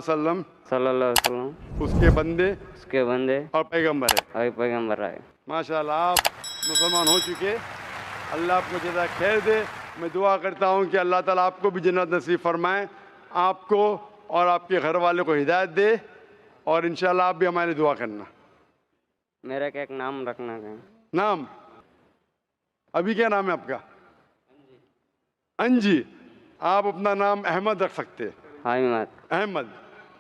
सल्लल्लाहु अलैहि वसल्लम उसके बंदे उसके बंदे और पैगंबर है। और पैगंबर आए। माशाल्लाह, आप मुसलमान हो चुके। अल्लाह आपको जज़ा खैर दे। मैं दुआ करता हूँ कि अल्लाह ताला आपको भी जन्नत नसीब फरमाए, आपको और आपके घर वालों को हिदायत दे, और इंशाल्लाह आप भी हमारी दुआ करना। मेरा क्या एक नाम रखना है? नाम अभी क्या नाम है आपका? अंजी। आप अपना नाम अहमद रख सकते हैं। अहमद। अहमद।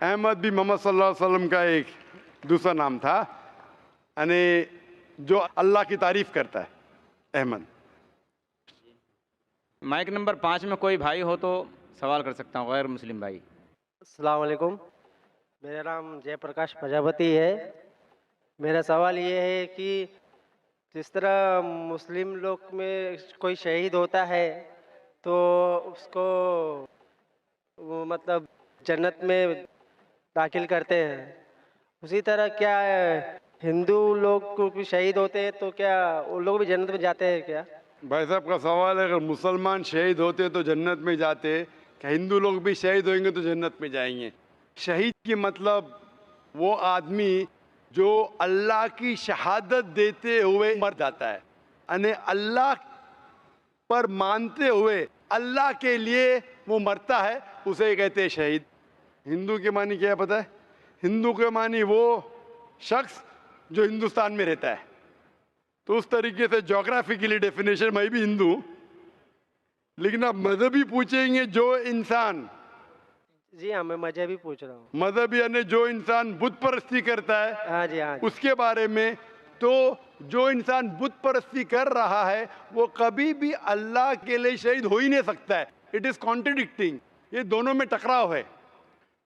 अहमद भी मोहम्मद सल्लल्लाहु अलैहि वसल्लम का एक दूसरा नाम था, यानी जो अल्लाह की तारीफ करता है, अहमद। माइक नंबर 5 में कोई भाई हो तो सवाल कर सकता हूँ, गैर मुस्लिम भाई। अस्सलाम वालेकुम। मेरा नाम जयप्रकाश प्रजापति है। मेरा सवाल ये है कि जिस तरह मुस्लिम लोग में कोई शहीद होता है तो उसको वो मतलब जन्नत में दाखिल करते हैं, उसी तरह क्या हिंदू लोग को भी शहीद होते हैं तो क्या वो लोग भी जन्नत में जाते हैं क्या? भाई साहब का सवाल है, अगर मुसलमान शहीद होते तो जन्नत में जाते, क्या हिंदू लोग भी शहीद होंगे तो जन्नत में जाएंगे? शहीद की मतलब वो आदमी जो अल्लाह की शहादत देते हुए मर जाता है, यानी अल्लाह पर मानते हुए अल्लाह के लिए वो मरता है, उसे कहते हैं शहीद। हिंदू के मानी क्या है पता है? हिंदू के मानी वो शख्स जो हिंदुस्तान में रहता है। तो उस तरीके से जोग्राफिकली डेफिनेशन मैं भी हिंदू हूँ, लेकिन आप मजहबी पूछेंगे जो इंसान, जी हाँ, मैं मजहबी पूछ रहा हूँ। मजहबी यानी जो इंसान बुत परस्ती करता है, हाँ जी, हाँ जी। उसके बारे में। तो जो इंसान बुत परस्ती कर रहा है वो कभी भी अल्लाह के लिए शहीद हो ही नहीं सकता है। इट इज़ कॉन्ट्रडिक्टिंग, ये दोनों में टकराव है।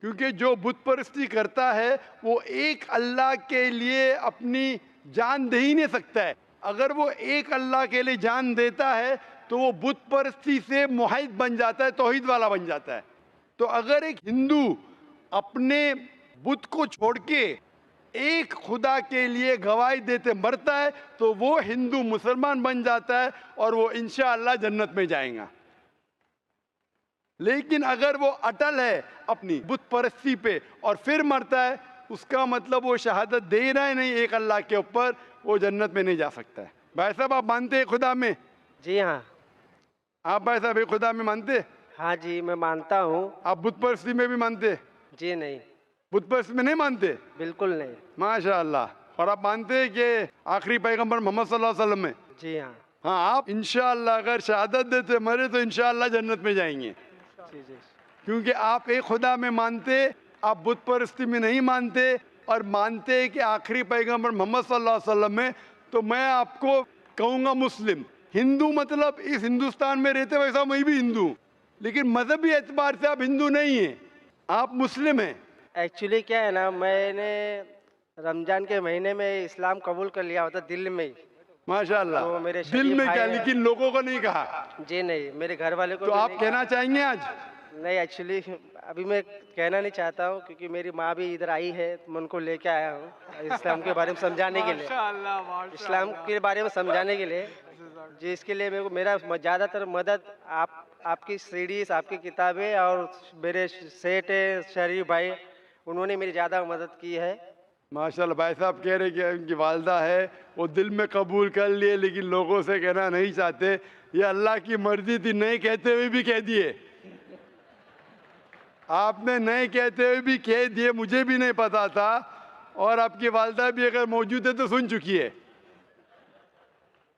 क्योंकि जो बुत परस्ती करता है वो एक अल्लाह के लिए अपनी जान दे ही नहीं सकता है। अगर वो एक अल्लाह के लिए जान देता है तो वो बुत परस्ती से मुहिद बन जाता है, तौहीद वाला बन जाता है। तो अगर एक हिंदू अपने बुत को छोड़ के एक खुदा के लिए गवाही देते मरता है तो वो हिंदू मुसलमान बन जाता है और वो इंशाअल्लाह जन्नत में जाएगा। लेकिन अगर वो अटल है अपनी बुत परस्ती पे और फिर मरता है, उसका मतलब वो शहादत दे रहा है नहीं एक अल्लाह के ऊपर, वो जन्नत में नहीं जा सकता है। भाई साहब, आप मानते हैं खुदा में? जी हाँ। आप भाई साहब एक खुदा में मानते? हाँ जी, मैं मानता हूँ। आप बुत परस्ती में भी मानते? जी नहीं, बुत परस्ती में नहीं मानते? बिल्कुल नहीं। माशाअल्लाह। और आप मानते हैं कि आखिरी पैगंबर मोहम्मद सल्लल्लाहु अलैहि वसल्लम है? जी हाँ। हाँ, आप इंशाअल्लाह अगर शहादत देते मरे तो इंशाअल्लाह जन्नत में जाएंगे। जी जी। क्योंकि आप एक खुदा में मानते, आप बुत परस्ती में नहीं मानते, और मानते हैं कि आखिरी पैगंबर मोहम्मद सल्लल्लाहु अलैहि वसल्लम है। तो मैं आपको कहूँगा मुस्लिम। हिंदू मतलब इस हिंदुस्तान में रहते वैसा मैं भी हिंदू हूँ, लेकिन मजहबी एतबार से आप हिंदू नहीं हैं, आप मुस्लिम हैं। एक्चुअली क्या है ना, मैंने रमजान के महीने में इस्लाम कबूल कर लिया होता दिल में ही। माशाअल्लाह। तो मेरे दिल शरीफ में क्या, भाई हैं। लेकिन लोगों को नहीं कहा। जी नहीं, मेरे घर वाले को तो भी आप नहीं कहना चाहेंगे आज? नहीं, एक्चुअली अभी मैं कहना नहीं चाहता हूँ क्योंकि मेरी माँ भी इधर आई है, मैं उनको लेके आया हूँ इस्लाम के बारे में समझाने के लिए। इस्लाम के बारे में समझाने के लिए, जिसके लिए मेरे को मेरा ज़्यादातर मदद आपकी सीरीज, आपकी किताबें और मेरे सेठ शरीफ भाई, उन्होंने मेरी ज़्यादा मदद की है। माशाल्लाह। भाई साहब कह रहे कि उनकी वालदा है, वो दिल में कबूल कर लिए लेकिन लोगों से कहना नहीं चाहते। ये अल्लाह की मर्जी थी, नहीं कहते हुए भी कह दिए। आपने नहीं कहते हुए भी कह दिए, मुझे भी नहीं पता था, और आपकी वालदा भी अगर मौजूद है तो सुन चुकी है।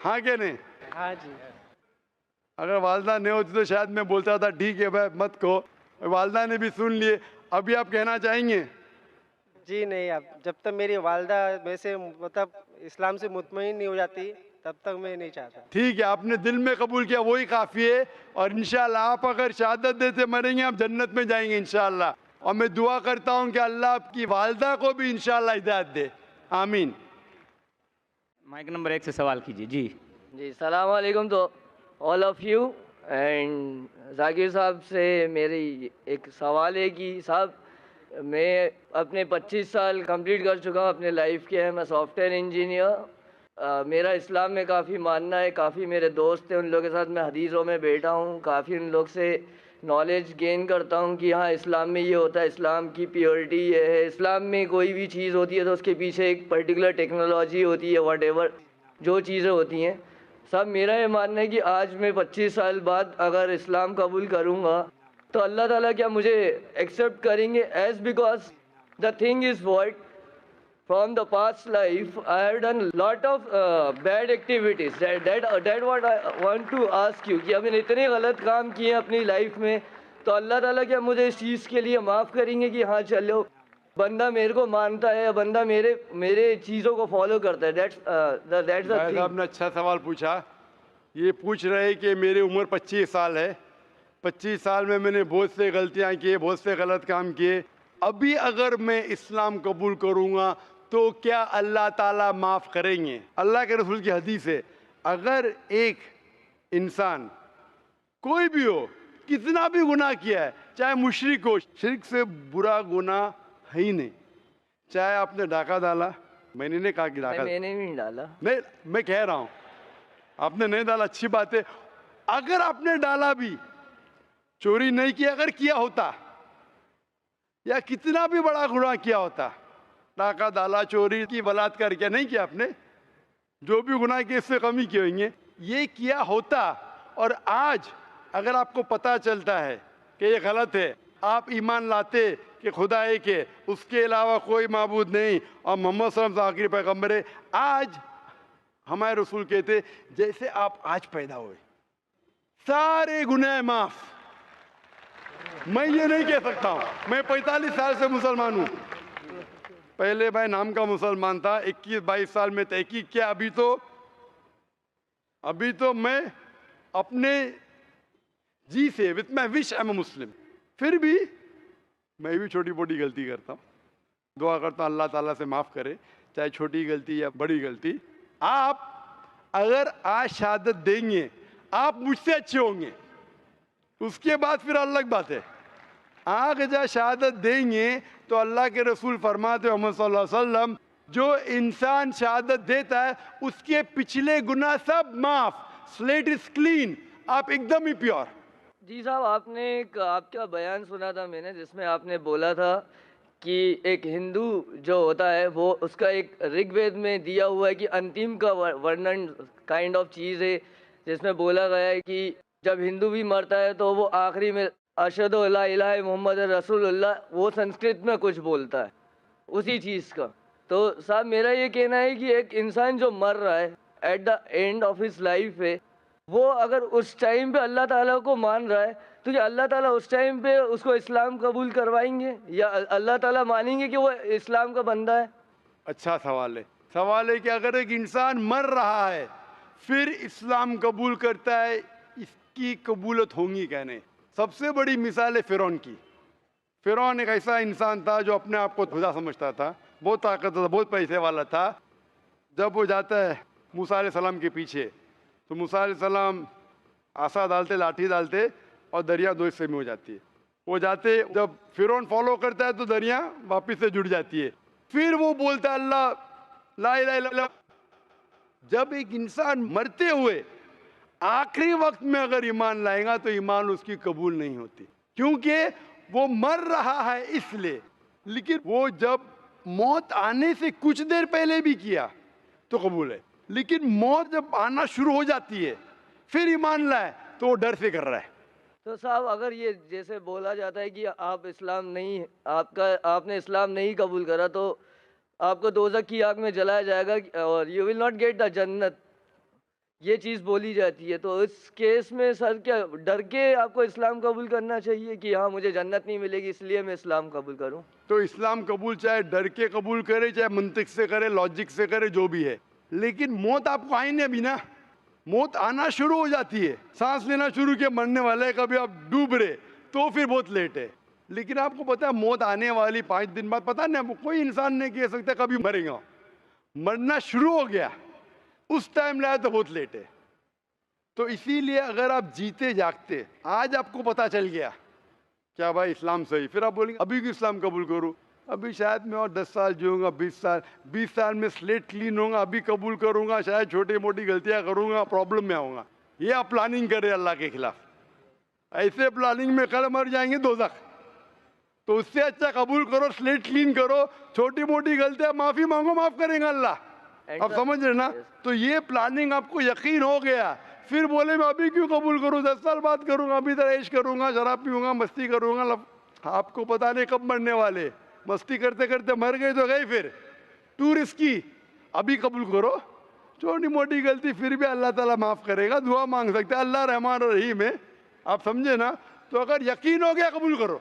हाँ क्या नहीं? हाँ जी। अगर वालदा नहीं होती तो शायद मैं बोलता था ठीक है भाई मत कहो, वालदा ने भी सुन लिए। अभी आप कहना चाहेंगे? जी नहीं, अब जब तक मेरी वालदा में से मतलब इस्लाम से मुतमईन नहीं हो जाती तब तक मैं नहीं चाहता। ठीक है, आपने दिल में कबूल किया, वही काफ़ी है। और इंशाल्लाह आप अगर शहादत देते मरेंगे, आप जन्नत में जाएंगे इंशाल्लाह। और मैं दुआ करता हूँ कि अल्लाह आपकी वालदा को भी इंशाल्लाह हिदायत दे। आमीन। माइक नंबर 1 से सवाल कीजिए। जी जी, सलाम वालेकुम तो all of you. And Zakir साहब से मेरी एक सवाल है कि साहब, मैं अपने 25 साल कंप्लीट कर चुका हूँ अपने लाइफ के। मैं सॉफ्टवेयर इंजीनियर। मेरा इस्लाम में काफ़ी मानना है, काफ़ी मेरे दोस्त हैं, उन लोगों के साथ मैं हदीसों में बैठा हूँ, काफ़ी उन लोग से नॉलेज गेन करता हूँ कि हाँ इस्लाम में ये होता है, इस्लाम की प्योरिटी ये है, इस्लाम में कोई भी चीज़ होती है तो उसके पीछे एक पर्टिकुलर टेक्नोलॉजी होती है, वॉटेवर जो चीज़ें होती हैं। सब मेरा ये मानना है कि आज मैं 25 साल बाद अगर इस्लाम कबूल करूँगा तो अल्लाह ताला क्या मुझे एक्सेप्ट करेंगे, as because the thing is what from the past life I have done lot of bad activities, that what I want to ask you कि मैंने इतने गलत काम किए हैं अपनी लाइफ में, तो अल्लाह ताला क्या मुझे इस चीज़ के लिए माफ़ करेंगे कि हाँ चलो बंदा मेरे को मानता है, बंदा मेरे चीज़ों को फॉलो करता है। that's the भाई thing। साहब ने अच्छा सवाल पूछा। ये पूछ रहे हैं कि मेरी उम्र 25 साल है, 25 साल में मैंने बहुत से गलतियां की, बहुत से गलत काम किए। अभी अगर मैं इस्लाम कबूल करूंगा तो क्या अल्लाह ताला माफ़ करेंगे? अल्लाह के रसूल की हदीस है, अगर एक इंसान कोई भी हो, कितना भी गुनाह किया है, चाहे मुशरिक हो, शिर्क से बुरा गुनाह है ही नहीं। चाहे आपने डाका डाला, मैंने नहीं कहा कि डाका, मैंने भी नहीं डाला, नहीं, मैं कह रहा हूं आपने नहीं डाला, अच्छी बात है। अगर आपने डाला भी, चोरी नहीं किया, अगर किया होता या कितना भी बड़ा गुनाह किया होता, डाका डाला, चोरी की, बलात्कार किया, नहीं किया आपने, जो भी गुनाह किए इससे कम ही किए होंगे, ये किया होता और आज अगर आपको पता चलता है कि ये गलत है, आप ईमान लाते कि खुदा एक है, उसके अलावा कोई माबूद नहीं और मोहम्मद सल्लल्लाहु अलैहि वसल्लम आखिरी पैगंबर है, आज हमारे रसूल कहते जैसे आप आज पैदा हुए, सारे गुनाह माफ। मैं ये नहीं कह सकता हूं, मैं 45 साल से मुसलमान हूं। पहले मैं नाम का मुसलमान था, 21-22 साल में तहकीक किया, अभी तो मैं अपने जी से with my wish I am a Muslim. फिर भी मैं भी छोटी मोटी गलती करता हूँ, दुआ करता हूँ अल्लाह ताला से माफ़ करे, चाहे छोटी गलती या बड़ी गलती। आप अगर आज शहादत देंगे, आप मुझसे अच्छे होंगे, उसके बाद फिर अलग बात है। आग जब शहादत देंगे तो अल्लाह के रसूल फरमाते मोहम्मद सल्लल्लाहु अलैहि वसल्लम, जो इंसान शहादत देता है उसके पिछले गुनाह सब माफ, स्लेट इज क्लीन, आप एकदम ही प्योर। जी साहब, आपने एक आपका बयान सुना था मैंने, जिसमें आपने बोला था कि एक हिंदू जो होता है वो उसका एक ऋग्वेद में दिया हुआ है कि अंतिम का वर्णन काइंड ऑफ चीज़ है, जिसमें बोला गया है कि जब हिंदू भी मरता है तो वो आखिरी में अशहदु अल्ला इलाहा मोहम्मद रसूलुल्लाह, वो संस्कृत में कुछ बोलता है उसी चीज़ का। तो साहब मेरा ये कहना है कि एक इंसान जो मर रहा है at the end of his life है, वो अगर उस टाइम पे अल्लाह ताला को मान रहा है तो क्या अल्लाह ताला उस टाइम पे उसको इस्लाम कबूल करवाएंगे या अल्लाह ताला मानेंगे कि वो इस्लाम का बंदा है? अच्छा सवाल है। सवाल है कि अगर एक इंसान मर रहा है फिर इस्लाम कबूल करता है, इसकी कबूलत होंगी कहने। सबसे बड़ी मिसाल है फ़िरौन की। फ़िरौन एक ऐसा इंसान था जो अपने आप को खुदा समझता था, बहुत ताकतवर था, बहुत पैसे वाला था। जब वो जाता है मूसा अलैहिस्सलाम के पीछे तो मूसा अलैहिस्सलाम आसा डालते, लाठी डालते और दरिया दो हिस्से में हो जाती है। वो जाते, जब फ़िरौन फॉलो करता है तो दरिया वापस से जुड़ जाती है। फिर वो बोलता है अल्लाह ला इलाहा इल्लल्लाह। जब एक इंसान मरते हुए आखिरी वक्त में अगर ईमान लाएगा तो ईमान उसकी कबूल नहीं होती, क्योंकि वो मर रहा है इसलिए। लेकिन वो जब मौत आने से कुछ देर पहले भी किया तो कबूल है, लेकिन मौत जब आना शुरू हो जाती है फिर ईमान लाए तो वो डर से कर रहा है। तो साहब अगर ये जैसे बोला जाता है कि आप इस्लाम नहीं, आपने इस्लाम नहीं कबूल करा तो आपको दोज़ख की आग में जलाया जाएगा और you will not get the जन्नत, ये चीज़ बोली जाती है। तो इस केस में सर क्या डर के आपको इस्लाम कबूल करना चाहिए कि हाँ मुझे जन्नत नहीं मिलेगी इसलिए मैं इस्लाम कबूल करूँ? तो इस्लाम कबूल चाहे डर के कबूल करे, चाहे मंतिक से करे, लॉजिक से करे, जो भी है, लेकिन मौत आपको आएगी अभी ना। मौत आना शुरू हो जाती है, सांस लेना शुरू किया, मरने वाला है, कभी आप डूब रहे तो फिर बहुत लेट है। लेकिन आपको पता है मौत आने वाली 5 दिन बाद, पता नहीं, आपको कोई इंसान नहीं कह सकता कभी मरेगा। मरना शुरू हो गया उस टाइम लाया तो बहुत लेट है। तो इसीलिए अगर आप जीते जागते, आज आपको पता चल गया क्या भाई इस्लाम सही, फिर आप बोलेंगे अभी क्यों इस्लाम कबूल करूँ, अभी शायद मैं और 10 साल जीऊँगा, 20 साल में स्लेट क्लीन होगा, अभी कबूल करूँगा, शायद छोटी मोटी गलतियाँ करूँगा, प्रॉब्लम में आऊँगा। ये आप प्लानिंग कर रहे हैं अल्लाह के खिलाफ। ऐसे प्लानिंग में कल मर जाएंगे दोज़ख। तो उससे अच्छा कबूल करो, स्लेट क्लीन करो, छोटी मोटी गलतियां माफी मांगो, माफ करेंगे अल्लाह। अब समझ रहे ना? तो ये प्लानिंग आपको यकीन हो गया, फिर बोले मैं अभी क्यों कबूल करूं, 10 साल बाद करूंगा, अभी तो ऐश करूंगा, शराब पीऊंगा, मस्ती करूंगा। आपको पता नहीं कब मरने वाले, मस्ती करते करते मर गए तो गए, फिर टू रिस्की। अभी कबूल करो, छोटी मोटी गलती फिर भी अल्लाह ताला माफ करेगा, दुआ मांग सकते हैं, अल्लाह रहमान और रहीम है। आप समझे ना? तो अगर यकीन हो गया कबूल करो।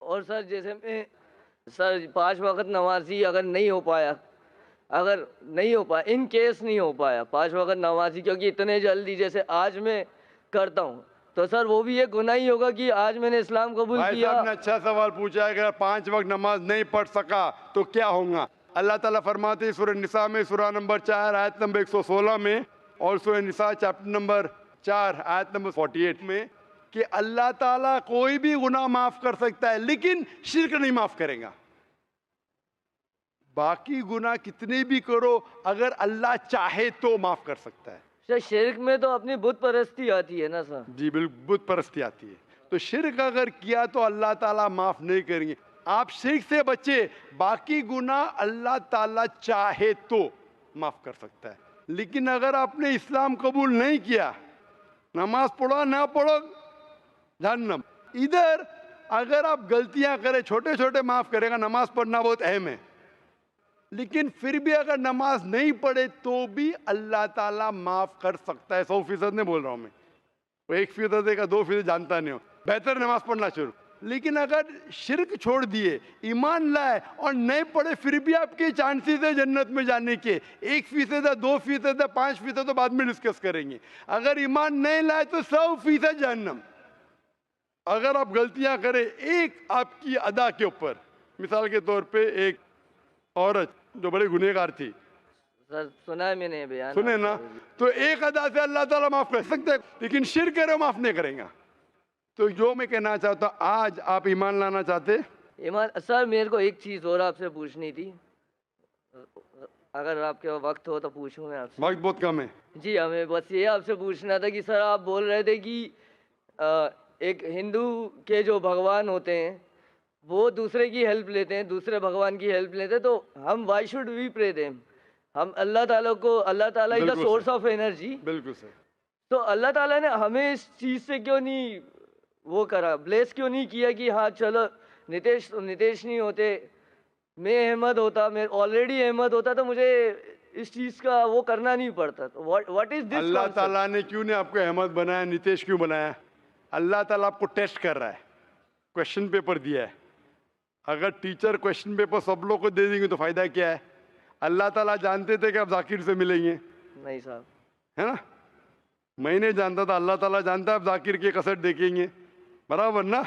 और सर जैसे मैं सर 5 वक्त नमाजी अगर नहीं हो पाया, अगर नहीं हो पाया, इन केस नहीं हो पाया 5 वक्त नमाजी, क्योंकि इतने जल्दी जैसे आज मैं करता हूँ, तो सर वो भी एक गुनाह ही होगा कि आज मैंने इस्लाम कबूल भाई किया। साहब ने अच्छा सवाल पूछा है, अगर 5 वक्त नमाज नहीं पढ़ सका तो क्या होगा? अल्लाह ताला फरमाते हैं सूरह निसा में, सूरह नंबर 4 आयत नंबर 116 में, और सूरह निसा चैप्टर नंबर 4 आयत नंबर 48 में, कि अल्लाह ताला कोई भी गुनाह माफ कर सकता है लेकिन शिर्क नहीं माफ करेगा। बाकी गुनाह कितने भी करो, अगर अल्लाह चाहे तो माफ कर सकता है। सर शिर्क में तो अपनी बुत परस्ती आती है ना सर? जी बिल्कुल, बुत परस्ती आती है। तो शिर्क अगर किया तो अल्लाह ताला माफ नहीं करेंगे। आप शिर्क से बचे, बाकी गुनाह अल्लाह ताला चाहे तो माफ कर सकता है। लेकिन अगर आपने इस्लाम कबूल नहीं किया, नमाज पढ़ो ना पढ़ो जहन्नम। इधर अगर आप गलतियां करें, छोटे छोटे माफ करेगा, नमाज पढ़ना बहुत अहम है, लेकिन फिर भी अगर नमाज नहीं पढ़े तो भी अल्लाह ताला माफ कर सकता है। 100% नहीं बोल रहा हूं मैं, वो 1% का 2% जानता नहीं हो, बेहतर नमाज पढ़ना शुरू। लेकिन अगर शिर्क छोड़ दिए, ईमान लाए और नहीं पढ़े, फिर भी आपके चांसेस है जन्नत में जाने के। 1% है, 2% है, 5% तो बाद में डिस्कस करेंगे। अगर ईमान नहीं लाए तो 100% जहन्नम। अगर आप गलतियां करें एक आपकी अदा के ऊपर, मिसाल के तौर पे एक औरत जो बड़ी गुनहगार थी, सर सुना है मैंने बयान, सुने ना, तो एक अदा से अल्लाह ताला माफ कर सकता है, लेकिन शिर्क करे माफ नहीं करेगा। तो जो मैं कहना चाहता हूँ, आज आप ईमान लाना चाहते? ईमान सर मेरे को एक चीज़ और आपसे पूछनी थी, अगर आपके वक्त हो तो पूछूं मैं आपसे? वक्त बहुत कम है जी, हमें बस ये आपसे पूछना था कि सर आप बोल रहे थे कि एक हिंदू के जो भगवान होते हैं वो दूसरे की हेल्प लेते हैं, दूसरे भगवान की हेल्प लेते हैं, तो हम why should we pray them? हम अल्लाह ताला को, अल्लाह ताला is the source of energy. बिल्कुल सर। तो अल्लाह ताला ने हमें इस चीज़ से क्यों नहीं वो करा, ब्लेस क्यों नहीं किया कि हाँ चलो नितेश नहीं होते, मैं अहमद होता, मैं ऑलरेडी अहमद होता, तो मुझे इस चीज़ का वो करना नहीं पड़ता। तो व्हाट इज दिस? अल्लाह ताला ने क्यों नहीं आपको अहमद बनाया, नितेश क्यों बनाया? अल्लाह ताला आपको टेस्ट कर रहा है, क्वेश्चन पेपर दिया है। अगर टीचर क्वेश्चन पेपर सब लोग को दे देंगे तो फायदा क्या है? अल्लाह ताला जानते थे कि आप जाकिर से मिलेंगे? नहीं साहब, है ना? मैं नहीं जानता था, अल्लाह ताला जानता है आप जाकिर की कसरत देखेंगे, बराबर ना?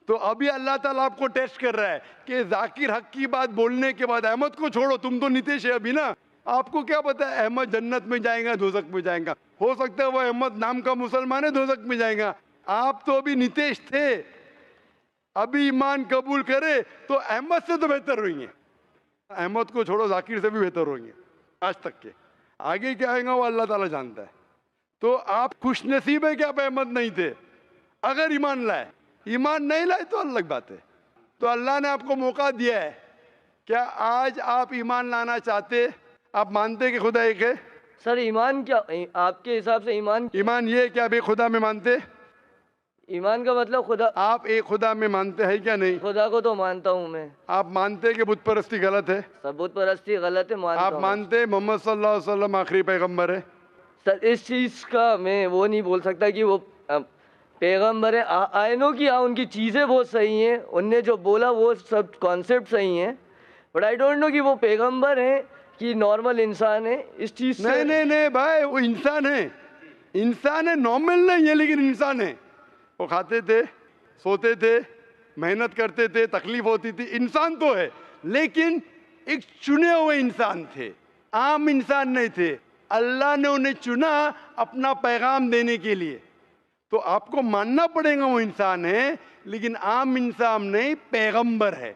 तो अभी अल्लाह ताला आपको टेस्ट कर रहा है कि जाकिर हक की बात बोलने के बाद, अहमद को छोड़ो, तुम तो नितेश है अभी ना, आपको क्या पता है अहमद जन्नत में जाएगा दोज़ख में जाएगा? हो सकता है वो अहमद नाम का मुसलमान है, दोज़ख में जाएगा। आप तो अभी नितेश थे, अभी ईमान कबूल करे तो अहमद से तो बेहतर होंगे। अहमद को छोड़ो, जाकिर से भी बेहतर होंगे आज तक के। आगे क्या आएगा वो अल्लाह ताला जानता है। तो आप खुश नसीब है कि आप अहमद नहीं थे अगर ईमान लाए। ईमान नहीं लाए तो अलग बात है। तो अल्लाह ने आपको मौका दिया है। क्या आज आप ईमान लाना चाहते? आप मानते कि खुदा एक है? सर ईमान क्या आपके हिसाब से? ईमान ये क्या आप एक खुदा में मानते? ईमान का मतलब खुदा, आप एक खुदा में मानते हैं क्या? नहीं, खुदा को तो मानता हूँ मैं। आप मानते कि बुत परस्ती गलत है? सब बुत परस्ती गलत है, मानता आप मानते मोहम्मद सल्लल्लाहु अलैहि वसल्लम आखिरी पैगंबर है? सर इस चीज़ का मैं वो नहीं बोल सकता कि वो पैगंबर है। आई नो कि हाँ उनकी चीज़ें बहुत सही हैं, उनने जो बोला वो सब कॉन्सेप्ट सही हैं, बट आई डोंट नो कि वो पैगंबर हैं कि नॉर्मल इंसान है। इस चीज़ से नहीं भाई, वो इंसान है, इंसान है, नॉर्मल नहीं है लेकिन इंसान है। वो खाते थे, सोते थे, मेहनत करते थे, तकलीफ होती थी, इंसान तो है, लेकिन एक चुने हुए इंसान थे, आम इंसान नहीं थे। अल्लाह ने उन्हें चुना अपना पैगाम देने के लिए। तो आपको मानना पड़ेगा वो इंसान है, लेकिन आम इंसान नहीं, पैगंबर है।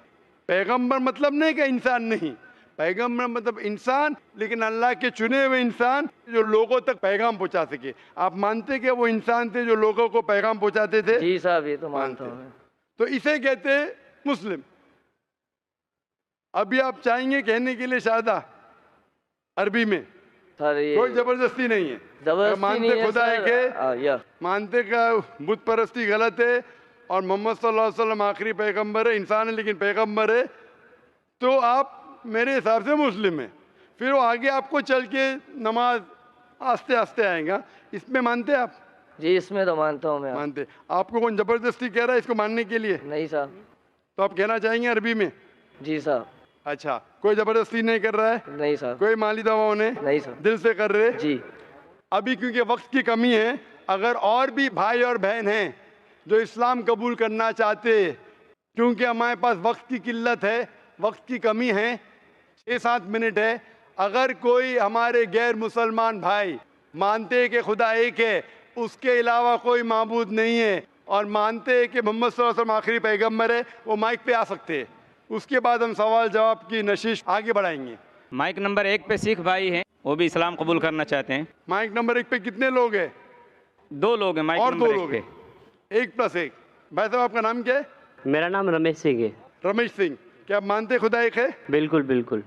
पैगंबर मतलब नहीं कि इंसान नहीं, पैगम्बर मतलब इंसान, लेकिन अल्लाह के चुने हुए इंसान जो लोगों तक पैगाम पहुंचा सके। आप मानते कि वो इंसान थे जो लोगों को पैगाम पहुंचाते थे? जी साहब, ये तो मानता हूँ मैं। तो इसे कहते हैं मुस्लिम। अभी आप चाहेंगे कहने के लिए शादा अरबी में? सर ये कोई जबरदस्ती नहीं है। जबरदस्ती मानते नहीं है खुदा सर। एक है, या मानते का बुत परस्ती गलत है और मोहम्मद सल्लल्लाहु अलैहि वसल्लम आखिरी पैगंबर है, इंसान है लेकिन पैगंबर है, तो आप मेरे हिसाब से मुस्लिम है। फिर वो आगे आपको चल के नमाज आस्ते आस्ते आएगा। इसमें मानते आप? जी, इसमें तो मानता हूँ मैं। मानते। आपको कौन जबरदस्ती कह रहा है इसको मानने के लिए? नहीं साहब। तो आप कहना चाहेंगे अरबी में? जी साहब। अच्छा, कोई जबरदस्ती नहीं कर रहा है? नहीं साहब। कोई माली दबाव नहीं? नहीं साहब। दिल से कर रहे? जी। अभी क्योंकि वक्त की कमी है, अगर और भी भाई और बहन हैं जो इस्लाम कबूल करना चाहते, क्योंकि हमारे पास वक्त की किल्लत है, वक्त की कमी है, 6-7 मिनट है, अगर कोई हमारे गैर मुसलमान भाई मानते हैं कि खुदा एक है, उसके अलावा कोई माबूद नहीं है, और मानते हैं कि मोहम्मद सल्लल्लाहु अलैहि वसल्लम आखिरी पैगम्बर है, वो माइक पे आ सकते हैं। उसके बाद हम सवाल जवाब की नशिश आगे बढ़ाएंगे। माइक नंबर 1 पे सिख भाई हैं, वो भी इस्लाम कबूल करना चाहते हैं। माइक नंबर 1 पे कितने लोग हैं? 2 लोग हैं माइक और नंबर 2 1 लोग पे। हैं, 1+1। भाई साहब आपका नाम क्या है? मेरा नाम रमेश सिंह है। रमेश सिंह। क्या आप मानते खुदा एक है? बिल्कुल बिल्कुल।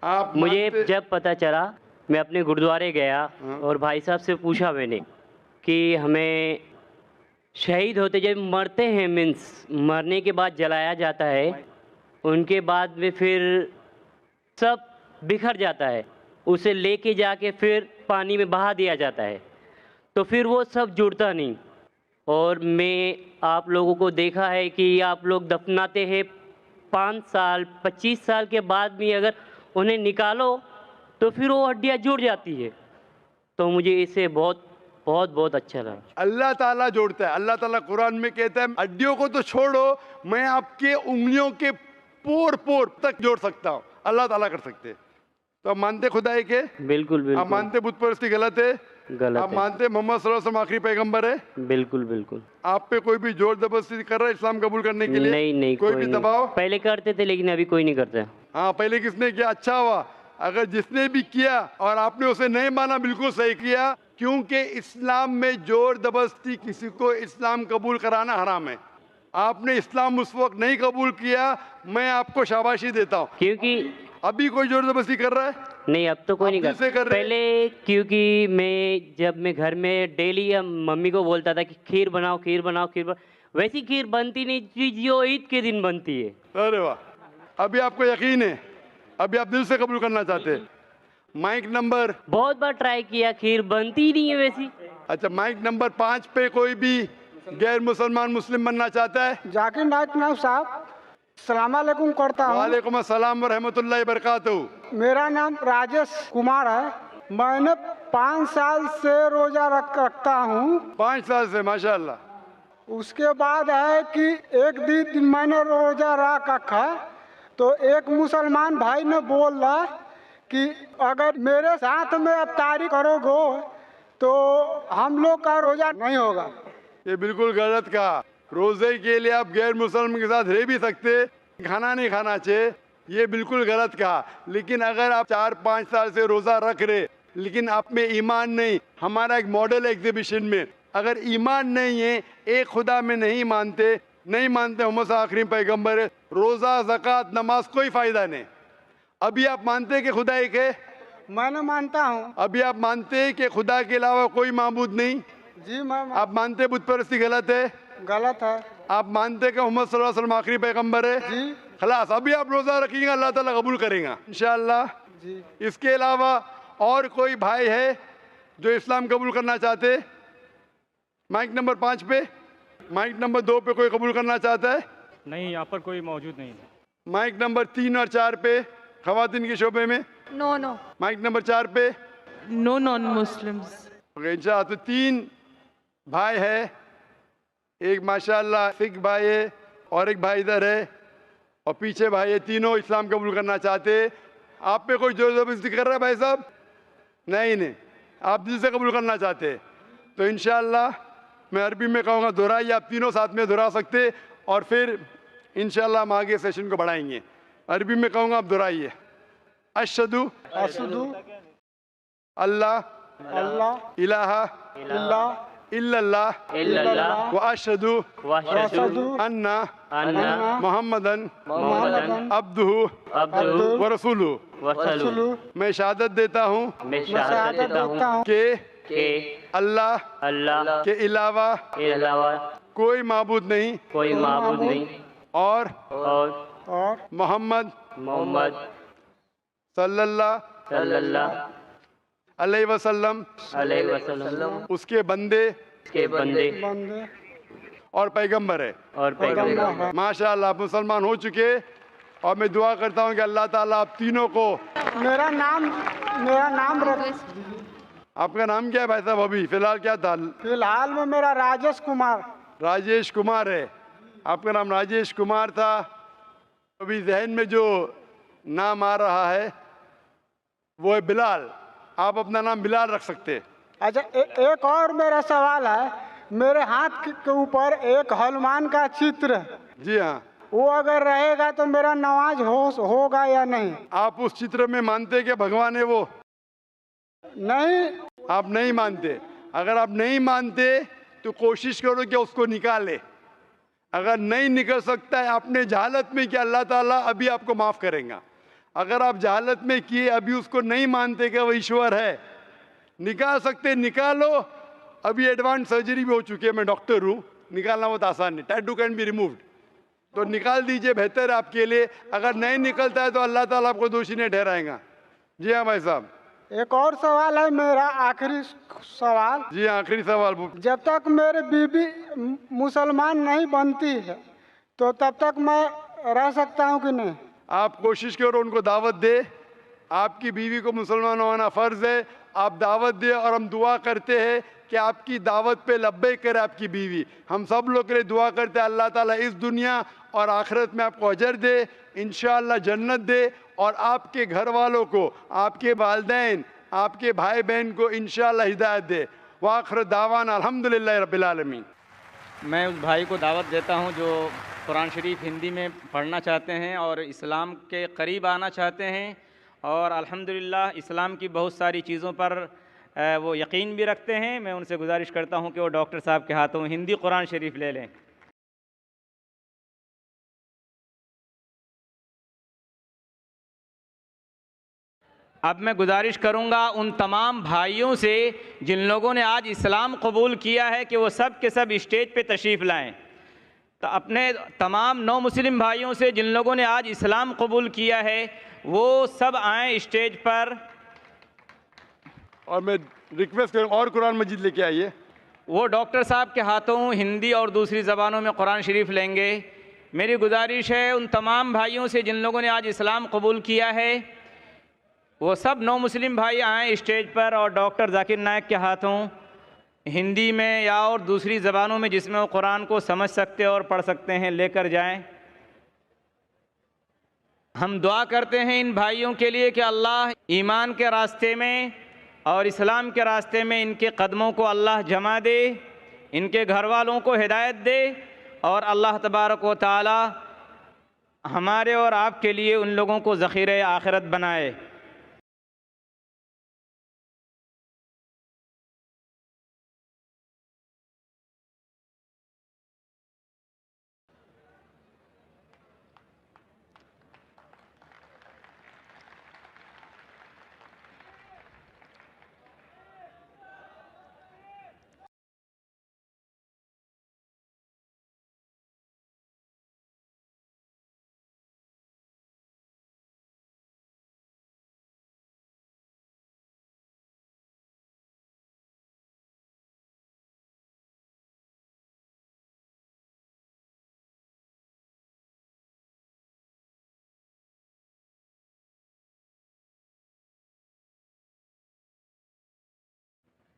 आप मुझे मानते- जब पता चला, मैं अपने गुरुद्वारे गया और भाई साहब से पूछा मैंने कि हमें शहीद होते जब मरते हैं, मीन्स मरने के बाद जलाया जाता है, उनके बाद में फिर सब बिखर जाता है, उसे लेके जाके फिर पानी में बहा दिया जाता है, तो फिर वो सब जुड़ता नहीं। और मैं आप लोगों को देखा है कि आप लोग दफनाते हैं 5 साल 25 साल के बाद भी अगर उन्हें निकालो तो फिर वो हड्डियाँ जुड़ जाती है। तो मुझे इससे बहुत बहुत बहुत अच्छा लगा। अल्लाह ताला जोड़ता है। अल्लाह ताला कुरान में कहता है हड्डियों को तो छोड़ो, मैं आपके उंगलियों के पोर पोर तक जोड़ सकता हूँ। अल्लाह ताला कर सकते हैं। तो आप मानते खुदा एक है? बिल्कुल आप बिल्कुल। मानते बुत परस्ती गलत है? गलत आप है। मानते मोहम्मद सल्लल्लाहु अलैहि वसल्लम आखिरी पैगंबर है? बिल्कुल बिल्कुल। आप पे कोई भी जोर जबरदस्ती कर रहा है इस्लाम कबूल करने के लिए? नहीं नहीं, कोई भी नहीं। दबाव? पहले करते थे लेकिन अभी कोई नहीं करता। हाँ, पहले किसने किया? अच्छा हुआ अगर जिसने भी किया और आपने उसे नहीं माना, बिल्कुल सही किया, क्योंकि इस्लाम में जोर जबरदस्ती किसी को इस्लाम कबूल कराना हराम है। आपने इस्लाम उस वक्त नहीं कबूल किया, मैं आपको शाबाशी देता हूँ। क्योंकि अभी कोई जोर जबरदस्ती कर रहा है? नहीं, अब तो कोई आप नहीं दिल से कर रहे हैं? पहले क्योंकि जब मैं घर में डेली मम्मी को बोलता था कि खीर बनाओ खीर बनाओ खीर बनाओ, वैसी खीर बनती नहीं थी जो ईद के दिन बनती है। अरे वाह, अभी आपको यकीन है, अभी आप दिल से कबूल करना चाहते हैं। माइक नंबर, बहुत बार ट्राई किया, खीर बनती ही नहीं है वैसी। अच्छा, माइक नंबर 5 पे कोई भी गैर मुसलमान मुस्लिम बनना चाहता है? जाकिर नाइक नाम साहब, सलामकुम करता हूँ। वालेकुम अस्सलाम व रहमतुल्लाहि बरकातहू। मेरा नाम राजेश कुमार है। मैंने 5 साल से रोजा रखता हूँ। 5 साल से, माशाअल्लाह। उसके बाद है कि एक दिन मैंने रोजा रखा तो एक मुसलमान भाई ने बोला कि अगर मेरे साथ में अफ्तारी करोगे तो हम लोग का रोजा नहीं होगा। ये बिल्कुल गलत कहा। रोजे के लिए आप गैर मुसलमान के साथ रह भी सकते, खाना नहीं खाना चाहिए, ये बिल्कुल गलत कहा। लेकिन अगर आप 4-5 साल से रोजा रख रहे लेकिन आप में ईमान नहीं, हमारा एक मॉडल एग्जीबिशन में अगर ईमान नहीं है, एक खुदा में नहीं मानते मोहम्मद आखिरी पैगंबर है, रोजा ज़कात नमाज कोई फायदा नहीं। अभी आप मानते हैं कि खुदा एक है? मैंने मानता हूँ। अभी आप मानते हैं कि खुदा के अलावा कोई माबूद नहीं? जी मैं आप मानते हैं बुत परस्ती गलत है? गलत है। आप मानते हैं कि मोहम्मद सल्लल्लाहु अलैहि वसल्लम आखिरी पैगंबर है? जी। खलास, अभी आप रोजा रखिएगा, अल्लाह ताला कबूल करेगा इंशाअल्लाह। जी। इसके अलावा और कोई भाई है जो इस्लाम कबूल करना चाहते? माइक नंबर 5 पे, माइक नंबर 2 पे कोई कबूल करना चाहता है? नहीं, यहाँ पर कोई मौजूद नहीं है। माइक नंबर 3 और 4 पे खवातीन के शोबे में? नो नो माइक नंबर 4 पे? No non Muslims. इंशाअल्लाह। तो 3 भाई है, एक माशाअल्लाह सिख भाई है और एक भाई इधर है और पीछे भाई है, तीनों इस्लाम कबूल करना चाहते। आप पे कोई जोर जबरदस्ती कर रहा है भाई साहब? नहीं, आप दिल से कबूल करना चाहते हैं। तो इंशाअल्लाह मैं अरबी में कहूँगा दोहराइए, आप तीनों साथ में दोहरा सकते और फिर इंशाअल्लाह हम आगे सेशन को बढ़ाएंगे। अरबी में कहूँगा आप दोहराइए। अशहदु अशहदु अल्लाह अल्लाह इलाहा इल्लाह इल्लल्लाह इल्लल्लाह व अशहदु वअशहदु अन्ना अन्ना मुहम्मदन मुहम्मदन अब्दुहु अब्दुहु व रसूलुहु। वरसूलुहु। मैं शहादत देता हूँ मैं शहादत देता हूँ कि अल्लाह के अलावा के अलावा कोई माबूद नहीं कोई माबूद नहीं और और मोहम्मद मोहम्मद सल्लल्लाहु सल्लल्लाहु अलैहि वसल्लम अलैहि वसल्लम उसके बंदे के बंदे बंदे और पैगंबर है। और पैगंबर। माशाअल्लाह आप मुसलमान हो चुके और मैं दुआ करता हूँ कि अल्लाह ताला आप तीनों को। मेरा नाम आपका नाम क्या है भाई साहब? अभी फिलहाल क्या था? फिलहाल में मेरा राजेश कुमार। राजेश कुमार है। आपका नाम राजेश कुमार था। अभी जहन में जो नाम आ रहा है वो है बिलाल। आप अपना नाम बिलाल रख सकते। अच्छा एक और मेरा सवाल है, मेरे हाथ के ऊपर एक हनुमान का चित्र है। जी हाँ। वो अगर रहेगा तो मेरा नमाज होगा या नहीं? आप उस चित्र में मानते कि भगवान है वो? नहीं। आप नहीं मानते? अगर आप नहीं मानते तो कोशिश करो कि उसको निकाले। अगर नहीं निकल सकता है आपने जहालत में किया, अल्लाह ताला अभी आपको माफ़ करेगा। अगर आप जहालत में किए अभी उसको नहीं मानते कि वो ईश्वर है, निकाल सकते निकालो। अभी एडवांस सर्जरी भी हो चुकी है, मैं डॉक्टर हूँ, निकालना बहुत आसान है। टैटू कैन बी रिमूव्ड, तो निकाल दीजिए, बेहतर है आपके लिए। अगर नहीं निकलता है तो अल्लाह ताला आपको दोषी नहीं ठहराएगा। जी हाँ भाई साहब। एक और सवाल है मेरा, आखिरी सवाल। जी आखिरी सवाल। जब तक मेरी बीवी मुसलमान नहीं बनती है तो तब तक मैं रह सकता हूँ कि नहीं? आप कोशिश करो उनको दावत दे। आपकी बीवी को मुसलमान होना फ़र्ज़ है, आप दावत दे। और हम दुआ करते हैं कि आपकी दावत पे लब्बैक करे आपकी बीवी। हम सब लोग के लिए दुआ करते हैं अल्लाह ताला इस दुनिया और आखिरत में आपको अजर दे, इंशाअल्लाह जन्नत दे। और आपके घर वालों को, आपके वालिदैन, आपके भाई बहन को इंशाअल्लाह हिदायत दे। वाखिर दावाना अल्हम्दुलिल्लाहि रब्बिल आलमीन। मैं उस भाई को दावत देता हूं जो कुरान शरीफ हिंदी में पढ़ना चाहते हैं और इस्लाम के करीब आना चाहते हैं और अल्हम्दुलिल्लाह इस्लाम की बहुत सारी चीज़ों पर वो यकीन भी रखते हैं। मैं उनसे गुजारिश करता हूं कि वो डॉक्टर साहब के हाथों हिंदी कुरान शरीफ ले लें। अब मैं गुजारिश करूंगा उन तमाम भाइयों से जिन लोगों ने आज इस्लाम कबूल किया है कि वो सब के सब स्टेज पे तशरीफ़ लाएं। तो अपने तमाम नौ मुस्लिम भाइयों से जिन लोगों ने आज इस्लाम कबूल किया है वो सब आएँ स्टेज पर। और मैं रिक्वेस्ट करूँ और कुरान मजीद लेके आइए। वो डॉक्टर साहब के हाथों हिंदी और दूसरी ज़बानों में कुरान शरीफ लेंगे। मेरी गुजारिश है उन तमाम भाइयों से जिन लोगों ने आज इस्लाम कबूल किया है वो सब नौ मुस्लिम भाई आएँ स्टेज पर और डॉक्टर जाकिर नायक के हाथों हिंदी में या और दूसरी ज़बानों में जिसमें वो कुरान को समझ सकते और पढ़ सकते हैं लेकर जाएं। हम दुआ करते हैं इन भाइयों के लिए कि अल्लाह ईमान के रास्ते में और इस्लाम के रास्ते में इनके कदमों को अल्लाह जमा दे, इनके घर वालों को हिदायत दे और अल्लाह तबारक व तआला हमारे और आपके लिए उन लोगों को ज़ख़ीरे आखिरत बनाए।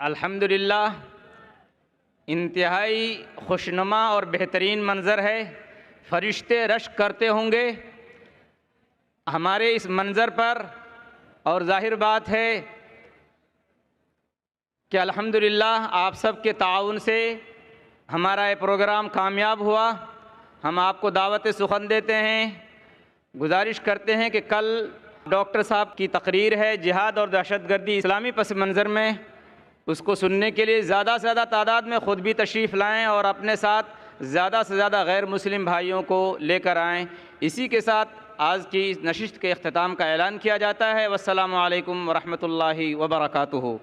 अल्हम्दुलिल्लाह इंतहाई खुशनुमा और बेहतरीन मंज़र है। फ़रिश्ते रश्क करते होंगे हमारे इस मंज़र पर और ज़ाहिर बात है कि अल्हम्दुलिल्लाह आप सब के ताउन से हमारा ये प्रोग्राम कामयाब हुआ। हम आपको दावत सुखन देते हैं, गुजारिश करते हैं कि कल डॉक्टर साहब की तकरीर है जिहाद और दहशतगर्दी इस्लामी पस मंज़र में, उसको सुनने के लिए ज़्यादा से ज़्यादा तादाद में ख़ुद भी तशरीफ़ लाएँ और अपने साथ ज़्यादा से ज़्यादा गैर मुस्लिम भाइयों को लेकर आएँ। इसी के साथ आज की नशिस्त के अख्ताम का ऐलान किया जाता है। वस्सलामु अलैकुम वरहमतुल्लाहि वबरकातुहू।